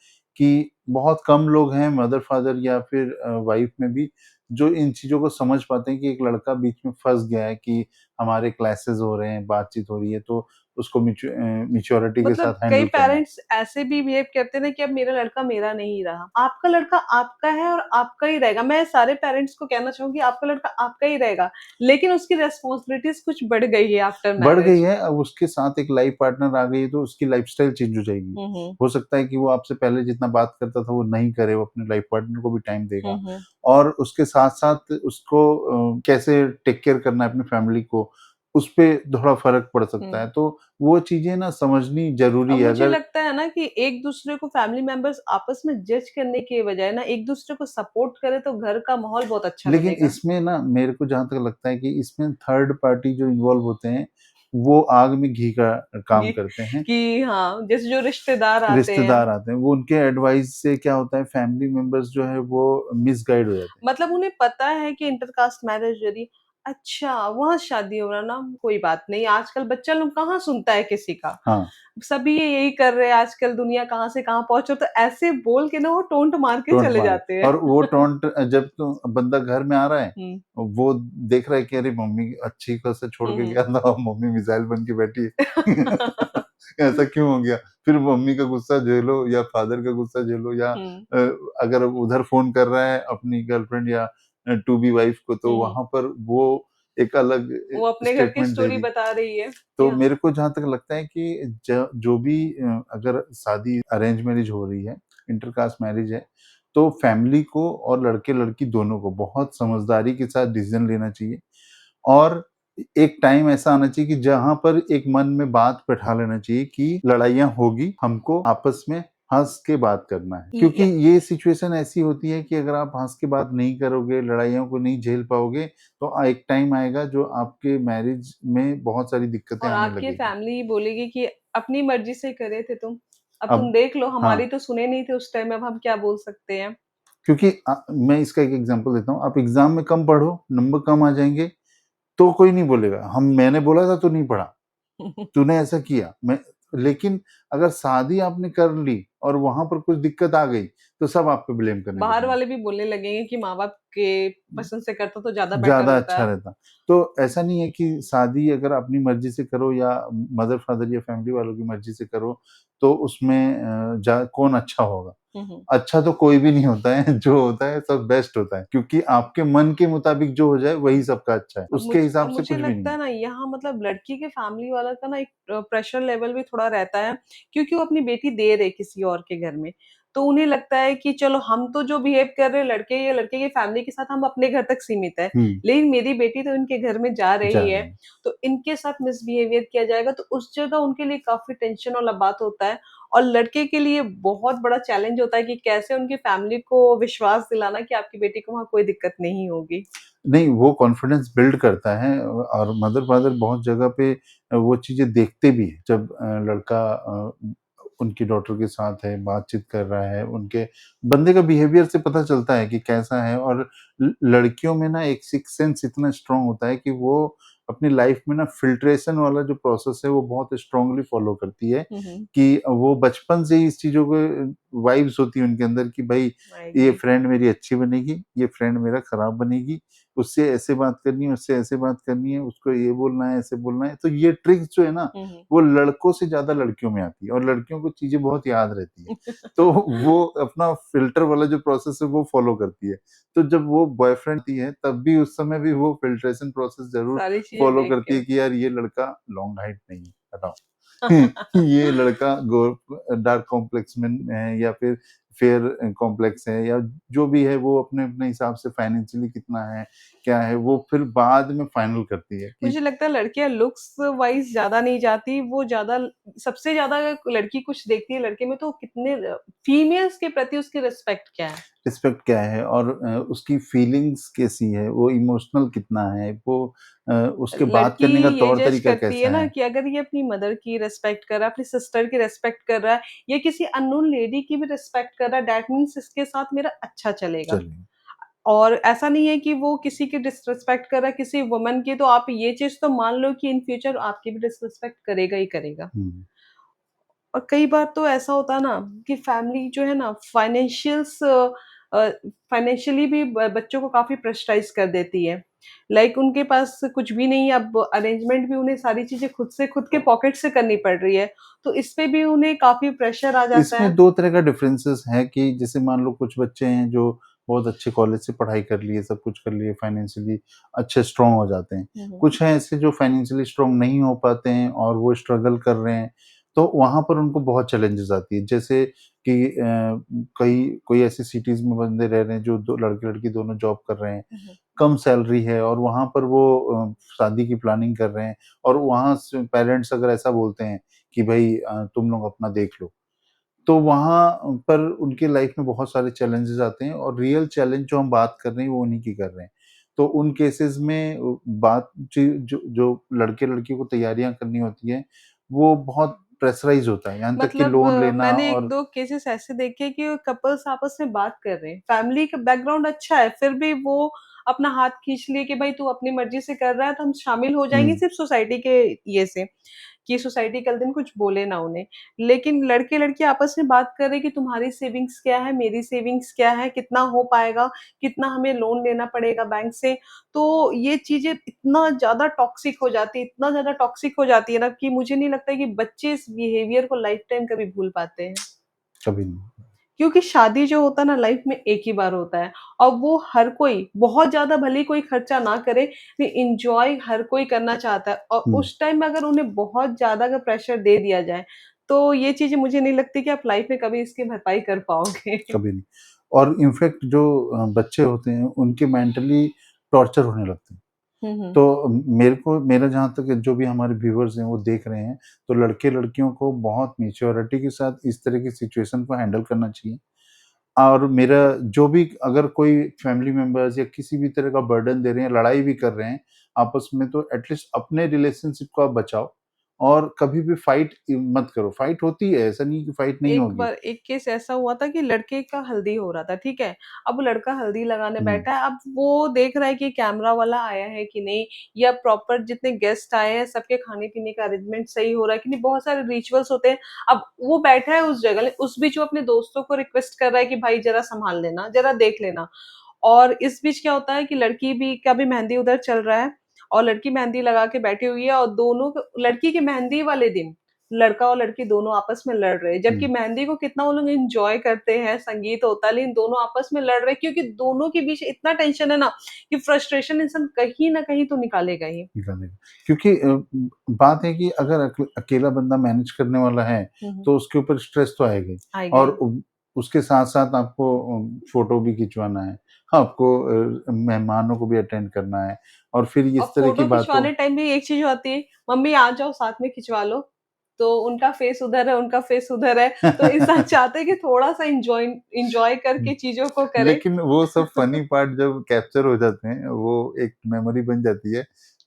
कि बहुत कम लोग हैं मदर-फादर या फिर वाइफ़ में भी जो इन चीज़ों को समझ पाते हैं कि एक लड़का बीच में फँस गया है कि हमारे क्लैशेज़ हो रहे हैं, बातचीत हो रही है, तो उसको मैच्योरिटी के मतलब साथ कई हैंडल करना है। पेरेंट्स ऐसे भी बिहेव करते हैं ना कि अब मेरा लड़का मेरा नहीं रहा। आपका लड़का आपका है और आपका ही रहेगा। मैं सारे पेरेंट्स को कहना चाहूँगी आपका लड़का आपका ही रहेगा, लेकिन उसकी रिस्पॉन्सिबिलिटीज़ कुछ बढ़ गई है आफ्टर बढ़ गई मैरिज। है, अब उसके साथ एक लाइफ़ पार्टनर आ गई है, तो उसकी लाइफ़स्टाइल चेंज हो जाएगी। हुँ, हुँ। हो सकता है कि वो आपसे पहले जितना बात करता था, वो नहीं करे, वो अपने लाइफ़ पार्टनर को भी टाइम हुँ, देगा हुँ। और उसके साथ-साथ उसको कैसे टेक केयर करना है अपनी फैमिली को, उसपे थोड़ा फ़र्क पड़ सकता हुँ। है। तो वो चीज़ें ना समझनी ज़रूरी अब है, मुझे अगर लगता है ना कि एक-दूसरे को फैमिली मेंबर्स आपस में जज करने के बजाय ना एक-दूसरे को सपोर्ट करे तो घर का माहौल बहुत अच्छा लेकिन बनेगा। इसमें ना मेरे को जहाँ तक लगता है कि इसमें थर्ड पार्टी जो इन्वॉल्व होते हैं, वो आग में घी का काम ये करते हैं। कि हाँ, जैसे जो रिश्तेदार आते हैं, रिश्तेदार आते हैं, वो उनके एडवाइस से क्या होता है, फैमिली मेंबर्स जो है वो मिसगाइड हो जाते हैं। मतलब उन्हें पता है कि इंटरकास्ट मैरिज हो रही अच्छा, वहाँ शादी हो रहा ना, कोई बात नहीं, आजकल बच्चा लोग कहाँ सुनता है किसी का। हाँ, सभी ये यही कर रहे हैं आजकल दुनिया कहाँ से कहाँ पहुँचे तो ऐसे बोल के ना वो टोंट मार के टोंट चले मारे जाते हैं। और वो टोंट जब तो बंदा घर में आ रहा है, हुँ। वो देख रहा है कि अरे मम्मी अच्छी खासा छोड़ हुँ, के हुँ। गया था और मम्मी मिसाइल बन के बैठी है। ऐसा क्यों हो गया? फिर मम्मी का गुस्सा झेलो या फादर का गुस्सा झेलो या हुँ। अगर उधर फ़ोन कर रहा है अपनी गर्लफ्रेंड या टू बी वाइफ को, तो हुँ, हुँ। वहाँ पर वो एक अलग वो अपने घर की स्टेटमेंट दे स्टोरी रही। बता रही है कि तो हाँ। मेरे को जहाँ तक लगता है कि जो भी अगर शादी अरेंज मैरिज हो रही है, इंटरकास्ट मैरिज है, तो फैमिली को और लड़के-लड़की दोनों को बहुत समझदारी के साथ डिसीज़न लेना चाहिए और एक टाइम ऐसा आना चाहिए कि जहाँ पर एक मन में बात बैठा लेना चाहिए कि लड़ाइयाँ होगी, हमको आपस में हँस के बात करना है। क्योंकि य ये सिचुएशन ऐसी होती है कि अगर आप हँस के बात नहीं करोगे, लड़ाइयों को नहीं झेल पाओगे, तो एक टाइम आएगा जो आपके मैरिज में बहुत सारी दिक्कतें और आने आपकी लगेगी। फैमिली बोलेगी कि अपनी मर्ज़ी से करे थे तुम। अब तुम अब देख लो हाँ, हमारी तो सुने नहीं थे उस टाइम, अब हम क्या बोल सकते हैं? क्योंकि मैं इसका एक एग्ज़ाम्पल देता हूँ, आप एग्ज़ाम में कम पढ़ो, नंबर कम आ जाएँगे, तो कोई नहीं बोलेगा, हम मैंने बोला था तू नहीं पढ़ा, तूने ऐसा किया। लेकिन अगर शादी आपने कर ली और वहाँ पर कुछ दिक्कत आ गई, तो सब आप पे ब्लेम करने बाहर लगेंगे। वाले भी बोलने लगेंगे कि माँ-बाप आपके पसंद से करता तो ज़्यादा बेटर ज़्यादा होता अच्छा है। रहता। तो ऐसा नहीं है कि शादी अगर अपनी मर्ज़ी से करो या मदर-फादर या फैमिली वालों की मर्ज़ी से करो, तो उसमें जा कौन अच्छा होगा? हुँ, हुँ। अच्छा तो कोई भी नहीं होता है, जो होता है सब बेस्ट होता है, क्योंकि आपके मन के मुताबिक जो हो जाए वही सबका अच्छा है, उसके हिसाब अब से मुझे कुछ भी लगता नहीं है है। ना यहाँ मतलब लड़की के फैमिली वाला का ना एक प्रेशर लेवल भी थोड़ा रहता है, क्योंकि वो अपनी बेटी दे रहे किसी और के घर में। तो उन्हें लगता है कि चलो हम तो जो बिहेव कर रहे हैं लड़के या लड़के की फैमिली के साथ हम अपने घर तक सीमित है, हुँ, लेकिन मेरी बेटी तो इनके घर में जा जा रही रहे है, हैं। तो इनके साथ मिसबिहेवियर किया जाएगा तो उस जगह उनके लिए काफ़ी टेंशन वाला बात होता है। और लड़के के लिए बहुत बड़ा चैलेंज होता है कि कैसे उनकी फैमिली को विश्वास दिलाना कि आपकी बेटी को वहाँ कोई दिक्कत नहीं होगी। नहीं, वो कॉन्फिडेंस बिल्ड करता है और मदर-फादर बहुत जगह पे वो चीज़ें देखते भी हैं। जब लड़का उनकी डॉटर के साथ है, बातचीत कर रहा है, उनके बंदे का बिहेवियर से पता चलता है कि कैसा है और लड़कियों में ना एक सिक्स्थ सेंस इतना स्ट्रॉन्ग होता है कि वो अपनी लाइफ में ना फ़िल्ट्रेशन वाला जो प्रोसेस है, वो बहुत स्ट्रॉन्गली फ़ॉलो करती है हुँ, हुँ। कि वो बचपन से ही इस चीज़ों को वाइब्स होती है उनके अंदर कि भई ये आएगी। फ्रेंड मेरी अच्छी बनेगी, ये फ्रेंड मेरा खराब बनेगी। उससे ऐसे बात करनी है, उससे ऐसे बात करनी है, उसको ये बोलना है, ऐसे बोलना है। तो ये ट्रिक्स जो है ना, हुँ, हुँ। वो लड़कों से ज़्यादा लड़कियों में आती है और लड़कियों को चीज़ें बहुत याद रहती है। तो वो अपना फ़िल्टर वाला जो प्रोसेस है, वो फ़ॉलो करती है। तो जब वो बॉयफ्रेंड थी है, तब भी उस समय भी वो फ़िल्ट्रेशन प्रोसेस ज़रूर सारी चीज़ें फ़ॉलो देख करती के। है कि यार ये लड़का लॉन्ग हाइट नहीं है, हटाओ। ये लड़का डार्क कॉम्प्लेक्स में है या फिर फेयर कॉम्प्लेक्स है या जो भी है वो अपने-अपने हिसाब से फाइनेंशियली कितना है, क्या है, वो फिर बाद में फाइनल करती है कि मुझे लगता है लड़कियाँ लुक्स वाइज़ ज़्यादा नहीं जाती, वो ज़्यादा सबसे ज़्यादा अगर लड़की कुछ देखती है लड़के में तो कितने फीमेल्स के प्रति उसकी रिस्पेक्ट क्या है? रिस्पेक्ट क्या है और उसकी फीलिंग्स कैसी है, वो इमोशनल कितना है, वो उसके बात लड़की करने का ये जज तौर-तरीका करती है कैसा ना है। कि अगर ये अपनी मदर की रिस्पेक्ट कर रहा है, अपनी सिस्टर की रिस्पेक्ट कर रहा है, या किसी अननोन लेडी की भी रिस्पेक्ट कर रहा है, दैट मीन्स इसके साथ मेरा अच्छा चलेगा। चलिए। और ऐसा नहीं है कि वो किसी की डिसरिस्पेक्ट कर रहा है, किसी वुमन की, तो आप ये चीज़ तो मान लो कि इन फ्यूचर आपकी भी डिसरिस्पेक्ट करेगा ही करेगा। हुँ। और कई बार तो ऐसा होता है ना कि फैमिली जो है ना फाइनेंशियली भी ब बच्चों को काफ़ी प्रेशराइज़ कर देती है। लाइक उनके पास कुछ भी नहीं है, अब अरेंजमेंट भी उन्हें सारी चीज़ें खुद से खुद के पॉकेट से करनी पड़ रही है। तो इस पे भी उन्हें काफ़ी प्रेशर आ जाता इसमें है। 2 तरह का डिफरेंसेस है कि जैसे मान लो कुछ बच्चे हैं जो बहुत अच्छे कॉलेज से पढ़ाई कर लिए, सब कुछ कर लिए, फाइनेंशियली अच्छे स्ट्रॉन्ग हो जाते हैं। हुँ, हुँ। कुछ हैं ऐसे जो फाइनेंशियली स्ट्रॉन्ग नहीं हो पाते हैं और वो स्ट्रगल कर रहे हैं, तो वहाँ पर उनको बहुत चैलेंजेस आती है। जैसे कि कई कोई ऐसी सिटीज़ में बंदे रह रहे हैं जो दो लड़के-लड़की दोनों जॉब कर रहे हैं, हुँ, हुँ। कम सैलरी है और वहाँ पर वो शादी की प्लानिंग कर रहे हैं और वहाँ से पेरेंट्स अगर ऐसा बोलते हैं कि भई तुम लोग अपना देख लो। तो वहाँ पर उनके लाइफ में बहुत सारे चैलेंजेज़ आते हैं और रियल चैलेंज जो हम बात कर रहे हैं, वो उन्हीं की कर रहे हैं। तो उन केसेज़ में बात जो जो लड़के-लड़की को तैयारियाँ करनी होती हैं, वो बहुत प्रेशराइज़ होता है, यहाँ तक कि मतलब लोन लेना मैंने और 1-2 केसेस ऐसे देखे कि कपल्स आपस में बात कर रहे हैं। फैमिली का बैकग्राउंड अच्छा है, फिर भी वो अपना हाथ खींच लिए कि भाई तू अपनी मर्ज़ी से कर रहा है तो हम शामिल हो जाएँगे हुँ, सिर्फ़ सोसाइटी के ये से, कि सोसाइटी कल दिन कुछ बोले ना उन्हें। लेकिन लड़के-लड़की आपस में बात कर रहे हैं कि तुम्हारी सेविंग्स क्या है, मेरी सेविंग्स क्या है, कितना हो पाएगा, कितना हमें लोन लेना पड़ेगा बैंक से। तो ये चीज़ें इतना ज़्यादा टॉक्सिक हो जाती है, इतना ज़्यादा टॉक्सिक हो जाती है ना कि मुझे नहीं लगता है कि बच्चे इस बिहेवियर को लाइफ टाइम कभी भूल पाते हैं। कभी नहीं। क्योंकि शादी जो होता है ना लाइफ में एक ही बार होता है और वो हर कोई बहुत ज़्यादा भले ही कोई खर्चा ना करे, लेकिन एन्जॉय हर कोई करना चाहता है और हुँ, उस टाइम में अगर उन्हें बहुत ज़्यादा अगर प्रेशर दे दिया जाए, तो ये चीज़ें मुझे नहीं लगती कि आप लाइफ में कभी इसकी भरपाई कर पाओगे। कभी नहीं। और इनफैक्ट जो बच्चे होते हैं, उनके मेंटली टॉर्चर होने लगते हैं। हुँ, हुँ। तो मेरा जहाँ तक जो भी हमारे व्यूअर्स हैं वो देख रहे हैं, तो लड़के-लड़कियों को बहुत मैच्योरिटी के साथ इस तरह की सिचुएशन को हैंडल करना चाहिए। और मेरा जो भी अगर कोई फैमिली मेंबर्स या किसी भी तरह का बर्डन दे रहे हैं, लड़ाई भी कर रहे हैं आपस में तो एटलीस्ट अपने रिलेशनशिप को आप बचाओ और कभी भी फाइट मत करो। फाइट होती है, ऐसा नहीं है कि फाइट नहीं होगी। एक केस ऐसा हुआ था कि लड़के का हल्दी हो रहा था, ठीक है? अब वो लड़का हल्दी लगाने हुँ, बैठा है, अब वो देख रहा है कि कैमरा वाला आया है कि नहीं, या प्रॉपर जितने गेस्ट आए हैं सबके खाने-पीने का अरेंजमेंट सही हो रहा है कि नहीं, बहुत सारे रिचुअल्स होते हैं। अब वो बैठा है उस जगह, उस बीच वो अपने दोस्तों को रिक्वेस्ट कर रहा है कि भाई ज़रा सँभाल लेना, ज़रा देख लेना। और इस बीच क्या होता है कि लड़की भी का भी मेहंदी उधर चल रहा है और लड़की मेहंदी लगा के बैठी हुई है और दोनों लड़की की मेहंदी वाले दिन लड़का और लड़की दोनों आपस में लड़ रहे हैं, जबकि हुँ। मेहंदी को कितना वो लोग एंजॉय करते हैं, संगीत होता है, लेकिन दोनों आपस में लड़ रहे हैं क्योंकि दोनों के बीच इतना टेंशन है ना कि फ्रस्ट्रेशन इंसान कहीं ना कहीं तो निकालेगा ही। निकालेगा। क्योंकि बात है कि अगर अकेला बंदा मैनेज करने वाला है, हम्म, तो उसके ऊपर स्ट्रेस तो आएगा ही आएगा और ही। उसके साथ-साथ आपको फ़ोटो भी खिंचवाना है, आपको मेहमानों को भी अटेंड करना है और फिर और इस तरह की फ़ोटो बातों खिंचवाने टाइम भी एक चीज़ होती है, मम्मी आ जाओ साथ में खिंचवा लो। तो उनका फेस उधर है, उनका फेस उधर है, तो इंसान चाहता है कि थोड़ा-सा एन्जॉय एन्जॉय हुँ, करके चीज़ों को करे। लेकिन वो सब फ़नी पार्ट जब कैप्चर हो जाते हैं, वो एक मेमोरी बन जाती है,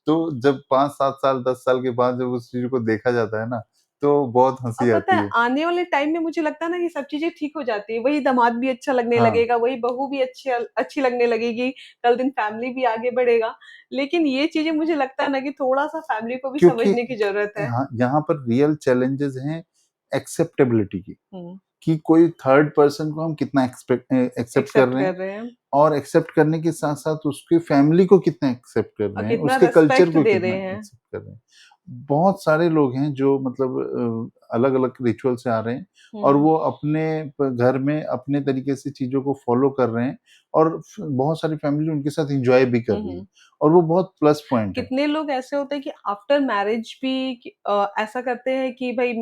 तो जब 5, 7 साल, 10 साल के बाद जब उस चीज़ को देखा जाता है ना, तो बहुत और हँसी पता आती है है। आने वाले टाइम में मुझे लगता है ना ये सब चीज़ें ठीक हो जाती है। वही दामाद भी अच्छा लगने हाँ। लगेगा, वही बहू भी अच्छी लगने लगेगी, कल दिन फैमिली भी आगे बढ़ेगा। लेकिन ये चीज़ें मुझे लगता है ना कि थोड़ा-सा फैमिली को भी क्योंकि समझने की ज़रूरत है। हाँ, यहाँ पर रियल चैलेंजेज़ हैं एक्सेप्टेबिलिटी की, हुँ, कि कोई थर्ड पर्सन को हम कितना एक्सेप्ट कर एक्सेप्ट रहे हैं कर रहे हैं और एक्सेप्ट करने के साथ-साथ उसकी फैमिली को कितना एक्सेप्ट कर और रहे हैं, कितना उसके कल्चर रिस्पेक्ट को दे कितना रहे हैं। एक्सेप्ट कर रहे हैं। बहुत सारे लोग हैं जो मतलब अलग-अलग रिचुअल से आ रहे हैं और हुँ, वो अपने घर में अपने तरीके से चीज़ों को फ़ॉलो कर रहे हैं और बहुत सारी फैमिली उनके साथ एन्जॉय भी कर हुँ, रही है हुँ। और वो बहुत प्लस पॉइंट है। कितने लोग ऐसे होते हैं कि आफ्टर मैरिज भी ऐसा करते हैं कि भई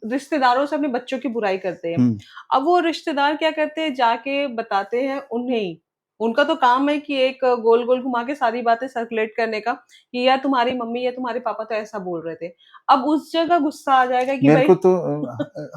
रिश्तेदारों से अपने बच्चों की बुराई करते हैं। हुँ, अब वो रिश्तेदार क्या करते हैं जाके बताते हैं उन्हें ही। उनका तो काम है कि एक गोल-गोल घुमा के सारी बातें सर्कुलेट करने का कि यार तुम्हारी मम्मी या तुम्हारे पापा तो ऐसा बोल रहे थे। अब उस जगह गुस्सा आ जाएगा कि मेरे भई को तो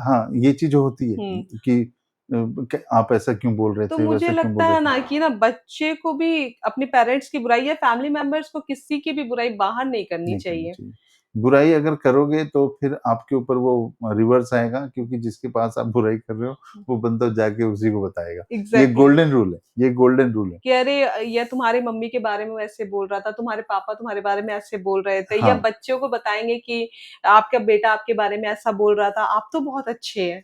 हाँ, ये चीज़ होती है हुँ। कि क आप ऐसा क्यों बोल रहे तो थे, मुझे वैसा क्यों लगता बोल रहे है थे? ना कि ना बच्चे को भी अपने पेरेंट्स की बुराई या फैमिली मेंबर्स को किसी की भी बुराई बाहर नहीं करनी नहीं करनी चाहिए। चाहिए। बुराई अगर करोगे तो फिर आपके ऊपर वो रिवर्स आएगा क्योंकि जिसके पास आप बुराई कर रहे हो, वो बंदा जाके उसी को बताएगा। ये एग्ज़ैक्टली गोल्डन रूल है, ये गोल्डन रूल है। कि अरे ये तुम्हारी मम्मी के बारे में वैसे बोल रहा था, तुम्हारे पापा तुम्हारे बारे में ऐसे बोल रहे थे या हाँ, बच्चों को बताएँगे कि आपका बेटा आपके बारे में ऐसा बोल रहा था, आप तो बहुत अच्छे हैं।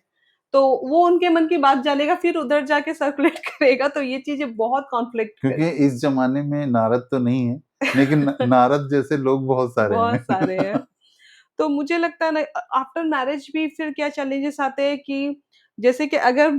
तो वो उनके मन की बात जानेगा फिर उधर जाके सर्कुलेट करेगा तो ये चीज़ें बहुत कॉन्फ्लिक्ट क्योंकि करती इस ज़माने में नारद तो नहीं है, लेकिन नारद जैसे लोग बहुत सारे बहुत सारे हैं। हैं। तो मुझे लगता है ना आफ्टर मैरिज भी फिर क्या चैलेंजेस आते हैं कि जैसे कि अगर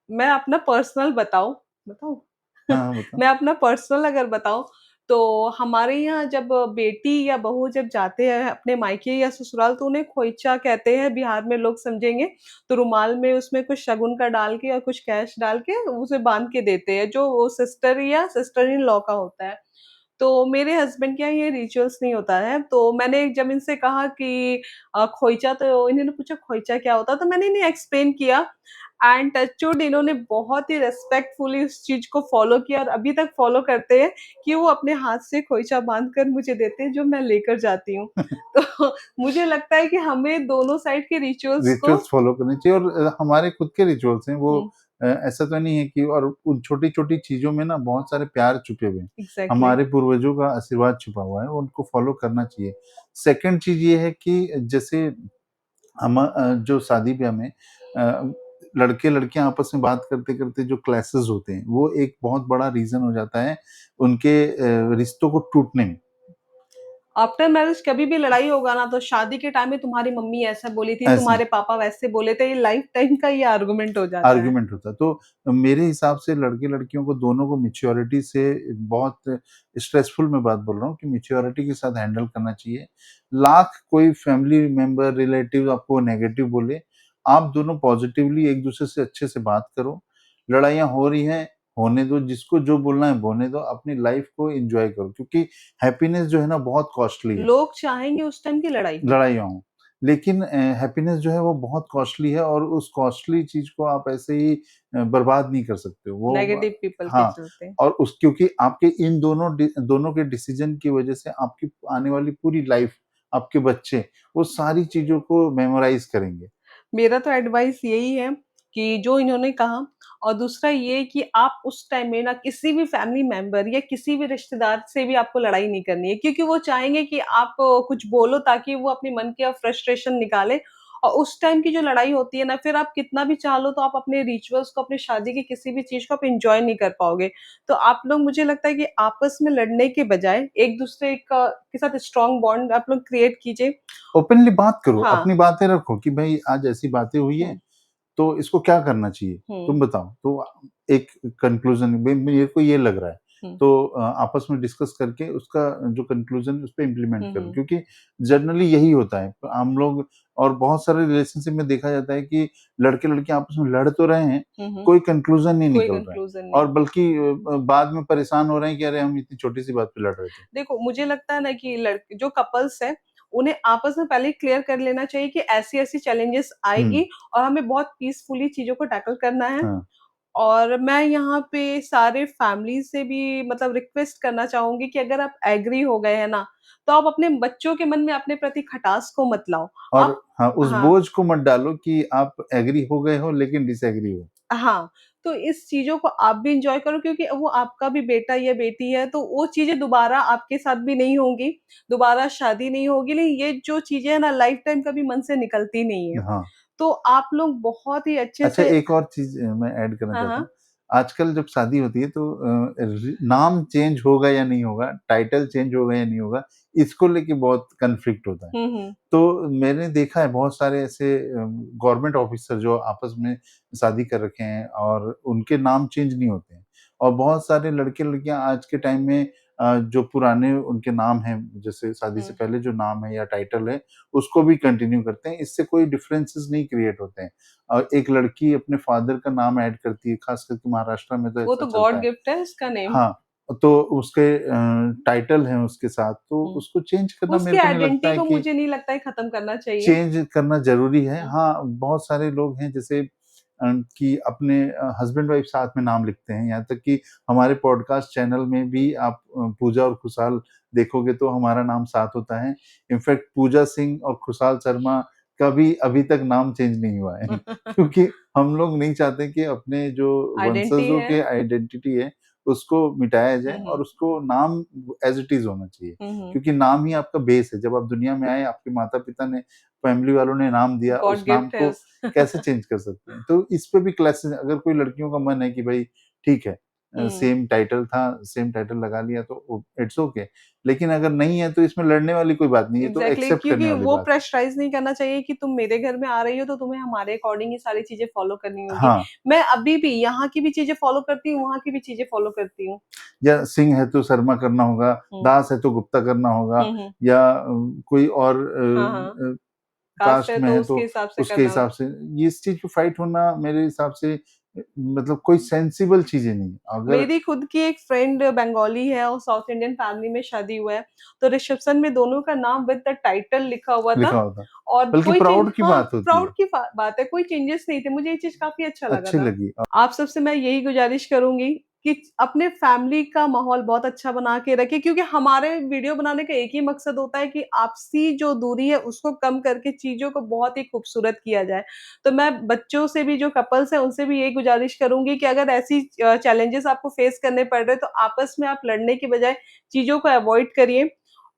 मैं अपना पर्सनल बताऊँ बताऊँ? हाँ, हाँ, बताओ। मैं अपना पर्सनल अगर बताऊँ, तो हमारे यहाँ जब बेटी या बहू जब जाते हैं अपने मायके या ससुराल तो उन्हें खोइचा कहते हैं, बिहार में लोग समझेंगे। तो रुमाल में उसमें कुछ शगुन का डाल के और कुछ कैश डाल के उसे बाँध के देते हैं, जो वो सिस्टर या सिस्टर इन लॉ का होता है। तो मेरे हस्बैंड के यहाँ ये रिचुअल्स नहीं होता है, तो मैंने जब इनसे कहा कि खोइचा तो इन्होंने पूछा खोइचा क्या होता है? तो मैंने इन्हें एक्सप्लेन किया एंड टच वुड इन्होंने बहुत ही रिस्पेक्टफुली उस चीज़ को फ़ॉलो किया और अभी तक फ़ॉलो करते हैं कि वो अपने हाथ से खोइचा बाँध कर मुझे देते हैं, जो मैं लेकर जाती हूँ। तो मुझे लगता है कि हमें दोनों साइड के रिचुअल्स को रिचुअल्स फ़ॉलो करने चाहिए और हमारे खुद के रिचुअल्स हैं वो हुँ, ऐसा तो नहीं है कि और उन छोटी-छोटी चीज़ों में ना बहुत सारे प्यार छुपे हुए हैं। एग्ज़ैक्टली हमारे पूर्वजों का आशीर्वाद छुपा हुआ है, उनको फ़ॉलो करना चाहिए। सेकंड चीज़ ये है कि जैसे जो शादी-ब्याह में लड़के-लड़कियाँ आपस में बात करते-करते जो क्लैशेज़ होते हैं, वो एक बहुत बड़ा रीज़न हो जाता है उनके रिश्तों को टूटने में। आफ्टर मैरिज कभी भी लड़ाई होगा ना तो शादी के टाइम में तुम्हारी मम्मी ऐसा बोली थी, ऐसे तुम्हारे पापा वैसे बोले थे, ये लाइफ टाइम का ये आर्गुमेंट हो जाता है। आर्गुमेंट होता है। तो मेरे हिसाब से लड़के-लड़कियों को दोनों को मैच्योरिटी से बहुत स्ट्रेसफुल मैं बात बोल रहा हूँ कि मैच्योरिटी के साथ हैंडल करना चाहिए। लाख कोई फैमिली मेंबर, रिलेटिव आपको नेगेटिव बोले, आप दोनों पॉजिटिवली एक-दूसरे से अच्छे से बात करो। लड़ाइयाँ हो रही हैं, होने दो, जिसको जो बोलना है बोलने दो, अपनी लाइफ को एन्जॉय करो क्योंकि हैप्पीनेस जो है ना बहुत कॉस्टली है। लोग चाहेंगे उस टाइम की लड़ाई हो, लड़ाइयाँ हों। लेकिन हैप्पीनेस जो है वो बहुत कॉस्टली है और उस कॉस्टली चीज़ को आप ऐसे ही बर्बाद नहीं कर सकते हो। वो नेगेटिव पीपल के हाँ, चलते। और उस क्योंकि आपके इन दोनों के डिसीज़न की वज़ह से आपकी आने वाली पूरी लाइफ़, आपके बच्चे, वो सारी चीज़ों को मेमोराइज़ करेंगे। मेरा तो एडवाइस यही है कि जो इन्होंने कहा और दूसरा ये कि आप उस टाइम में ना किसी भी फैमिली मेंबर या किसी भी रिश्तेदार से भी आपको लड़ाई नहीं करनी है क्योंकि वो चाहेंगे कि आप कुछ बोलो ताकि वो अपने मन की फ्रस्ट्रेशन निकाले और उस टाइम की जो लड़ाई होती है ना, फिर आप कितना भी चाह लो तो आप अपने रिचुअल्स को, अपनी शादी की किसी भी चीज़ को आप एन्जॉय नहीं कर पाओगे। तो आप लोग, मुझे लगता है कि आपस में लड़ने के बजाय एक-दूसरे का के साथ स्ट्रॉन्ग बॉन्ड आप लोग क्रिएट कीजिए। ओपनली बात करो, हाँ। अपनी बातें रखो कि भई आज ऐसी बातें हुई हैं, हुँ, तो इसको क्या करना चाहिए? हुँ, तुम बताओ। तो एक कन्क्लूज़न भई मेरे को ये लग रहा है, हुँ, तो आपस में डिस्कस करके उसका जो कन्क्लूज़न है उसपे इम्प्लीमेंट हुँ, करो, हुँ, क्योंकि जनरली यही होता है। हम लोग और बहुत सारे रिलेशनशिप में देखा जाता है कि लड़के-लड़कियाँ आपस में लड़ तो रहे हैं, हुँ, हुँ। कोई कन्क्लूज़न नहीं कोई निकल रहा है कंक्लूज़न और नहीं। बल्कि बाद में परेशान हो रहे हैं कि अरे हम इतनी छोटी-सी बात पे लड़ रहे थे। देखो, मुझे लगता है ना कि जो कपल्स हैं, उन्हें आपस में पहले क्लियर कर लेना चाहिए कि ऐसी-ऐसी चैलेंजेस हुँ, आएगी और हमें बहुत पीसफुली चीज़ों को टैकल करना है। हाँ। और मैं यहाँ पे सारे फैमिली से भी मतलब रिक्वेस्ट करना चाहूँगी कि अगर आप एग्री हो गए हैं ना, तो आप अपने बच्चों के मन में अपने प्रति खटास को मत लाओ। और आप हाँ, उस हाँ। बोझ को मत डालो कि आप एग्री हो गए हो लेकिन डिसएग्री हो। हाँ, तो इस चीज़ों को आप भी एन्जॉय करो, क्योंकि वो आपका भी बेटा या बेटी है, तो वो चीज़ें दोबारा आपके साथ भी नहीं होंगी, दोबारा शादी नहीं होगी, लेकिन ये जो चीज़ें हैं ना, लाइफ़ टाइम कभी मन से निकलती नहीं है। हाँ। तो आप लोग बहुत ही अच्छे अच्छा, से। एक और चीज़ मैं ऐड करना हाँ, चाहता हाँ। हूँ। आजकल जब शादी होती है तो नाम चेंज होगा या नहीं होगा, टाइटल चेंज होगा या नहीं होगा, इसको लेके बहुत कॉन्फ्लिक्ट होता है। हुँ, हुँ। तो मैंने देखा है बहुत सारे ऐसे गवर्नमेंट ऑफिसर जो आपस में शादी कर रखे हैं और उनके नाम चेंज नहीं होते हैं। और बहुत सारे लड़के-लड़कियाँ आज के टाइम में जो पुराने उनके नाम हैं, जैसे शादी से हुँ। पहले जो नाम है या टाइटल है, उसको भी कंटिन्यू करते हैं। इससे कोई डिफरेंसेस नहीं क्रिएट होते हैं। एक लड़की अपने फादर का नाम ऐड करती है, खास करके महाराष्ट्र में तो वो ऐसा तो गॉड चलता है। गिफ्ट है उसका नेम। हाँ, तो उसके टाइटल हैं उसके साथ, तो हुँ। उसको चेंज करना उसकी मेरे को नहीं लगता आइडेंटिटी है को कि मुझे नहीं लगता है खत्म करना चाहिए। चेंज करना ज़रूरी है। हुँ। हाँ, बहुत सारे लोग हैं जैसे कि अपने हस्बैंड वाइफ साथ में नाम लिखते हैं, यहाँ तक कि हमारे पॉडकास्ट चैनल में भी आप पूजा और खुशहाल देखोगे तो हमारा नाम साथ होता है। इनफैक्ट पूजा सिंह और खुशहाल शर्मा का भी अभी तक नाम चेंज नहीं हुआ है क्योंकि हम लोग नहीं चाहते कि अपने जो आइडेंटिटी वंशजों है। के आइडेंटिटी है, उसको मिटाया हुँ, जाए और हुँ। उसको नाम एज़ इट इज़ होना चाहिए। हुँ, हुँ। क्योंकि नाम ही आपका बेस है। जब आप दुनिया में आए, आपके माता-पिता ने, फैमिली वालों ने नाम दिया, गॉड उस नाम गिफ्ट है को उस। कैसे चेंज कर सकते हैं? तो इस पे भी क्लासेस, अगर कोई लड़कियों का मन है कि भई ठीक है, हुँ। सेम टाइटल था, सेम टाइटल लगा लिया तो इट्स ओके। लेकिन अगर नहीं है तो इसमें लड़ने वाली कोई बात नहीं है, तो एग्ज़ैक्टली, एक्सेप्ट करने क्योंकि वाली वो बात है। प्रेशराइज़ नहीं करना चाहिए कि तुम मेरे घर में आ रही हो तो तुम्हें हमारे अकॉर्डिंग ही सारी चीज़ें फ़ॉलो करनी होगी। हाँ, मैं अभी भी यहाँ की भी चीज़ें फ़ॉलो करती हूँ, वहाँ की भी चीज़ें फ़ॉलो करती हूँ। या सिंह है तो शर्मा करना होगा, हुँ। दास है तो गुप्ता करना होगा हुँ, हुँ। या कोई और हाँ, हाँ। कास्ट कास्ट है में तो है तो उसके हिसाब से उसके करना हिसाब होगा। से ये इस चीज़ पे फाइट होना मेरे हिसाब से मतलब कोई सेंसिबल चीज़ें नहीं है। अगर मेरी खुद की एक फ्रेंड बंगाली है और साउथ इंडियन फैमिली में शादी हुआ है, तो रिसेप्शन में दोनों का नाम विद द टाइटल लिखा हुआ था। लिखा होता, और बल्कि कोई चेंज, प्राउड की हाँ, बात होती प्राउड है, की बात है, कोई चेंजेस नहीं थे। मुझे ये चीज़ काफ़ी अच्छा लगा अच्छी था। लगी। आप सबसे मैं यही गुज़ारिश करूँगी कि अपने फैमिली का माहौल बहुत अच्छा बना के रखें, क्योंकि हमारे वीडियो बनाने का एक ही मकसद होता है कि आपसी जो दूरी है उसको कम करके चीज़ों को बहुत ही खूबसूरत किया जाए। तो मैं बच्चों से भी, जो कपल्स हैं उनसे भी यही गुज़ारिश करूँगी कि अगर ऐसी चैलेंजेस आपको फेस करने पड़ रहे हैं तो आपस में आप लड़ने की बजाय चीज़ों को अवॉइड करिए।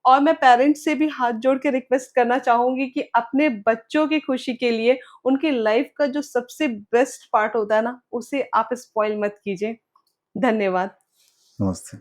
और मैं पेरेंट्स से भी हाथ जोड़ के रिक्वेस्ट करना चाहूँगी कि अपने बच्चों की खुशी के लिए उनकी लाइफ़ का जो सबसे बेस्ट पार्ट होता है ना, उसे आप स्पॉइल मत कीजिए। धन्यवाद। नमस्ते।